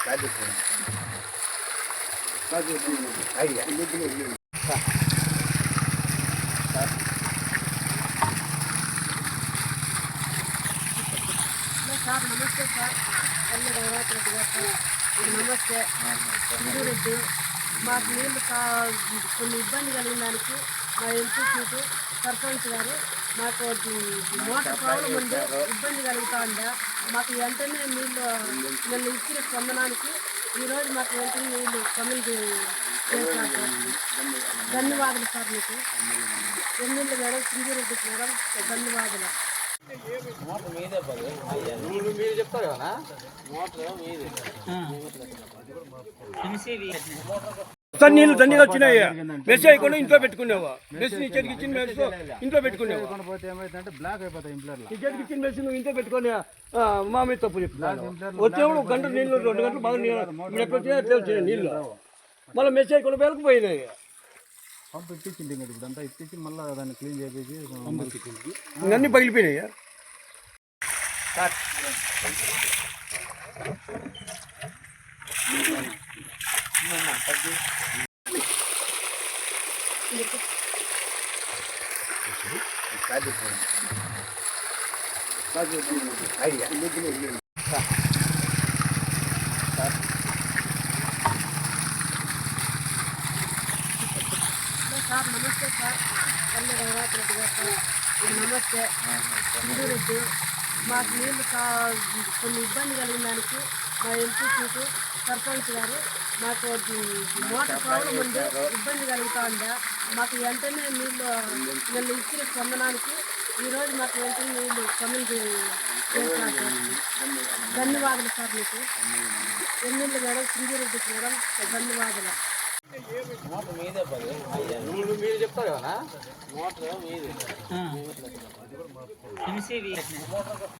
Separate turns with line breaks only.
Sir నమస్తే sir. పల్లె రేవంత్ రెడ్డి గారు సార్. నమస్తే రెడ్డి. మాకు నీళ్ళు కొన్ని ఇబ్బంది కలిగిన దానికి మా ఎంపీ సీటు సర్పంచ్ గారు మాకు మోటార్ ప్రాబ్లం ఉంది, ఇబ్బంది కలుగుతా ఉండే. మాకు వెంటనే నీళ్ళు ఇచ్చిన స్పందనానికి ఈరోజు మాకు వెంటనే నీళ్ళు కమిల్ చేసినారు సార్. ధన్యవాదాలు సార్. మీకు ఎమ్మెల్యే మేడం సింగిరెడ్డి మేడం ధన్యవాదాలు.
మోటార్ మీదే మీరు చెప్తారు కదా మోటార్ మీదే
నీళ్ళు దండిగా వచ్చినాయి. మెస్ అయిపోయి ఇంట్లో పెట్టుకునేవా? మెస్ నీ చేతికి ఇచ్చిన మెస్ ఇంట్లో పెట్టుకునేవా?
పోతే ఏమైందంటే బ్లాక్ అయిపోతాయి ఇంప్లర్లో.
నీ చేతికి ఇచ్చిన మెస్ నువ్వు ఇంట్లో పెట్టుకుని మా మీద తప్పు చెప్తున్నాను. వచ్చేప్పుడు 1 గంట నీళ్ళు 2 గంటలు బాగా నీళ్ళు ఎట్లా వచ్చినా ఎట్లా వచ్చినాయి నీళ్ళు. మళ్ళీ మెస్ అయిపోయి వేలకు పోయినాయి.
పంపు ఇప్పించింది ఇంకా ఇప్పుడు అంతా ఇప్పించి మళ్ళీ దాన్ని క్లీన్ చేసేసి
అన్నీ పగిలిపోయినాయి.
సార్ నమస్తే సార్. పల్లె రేవంత్ రెడ్డి గారు సార్. నమస్తే రెడ్డి. మాకు నీళ్ళు కొన్ని ఇబ్బంది కలిగిన దానికి మా ఎంపీ సీటు సర్పంచ్ గారు మాకు మోటార్ ప్రాబ్లం ఉంది, ఇబ్బంది కలుగుతా ఉండే. మాకు వెంటనే నీళ్ళు ఇచ్చిన స్పందనానికి ఈరోజు మాకు వెంటనే నీళ్ళు కమిల్ చేసినారు సార్. ధన్యవాదాలు సార్. మీకు ఎమ్మెల్యే మేడం సింగిరెడ్డి మేడం ధన్యవాదాలు.
మోటార్ మీదే మీరు చెప్తారు కదా మోటార్ మీదే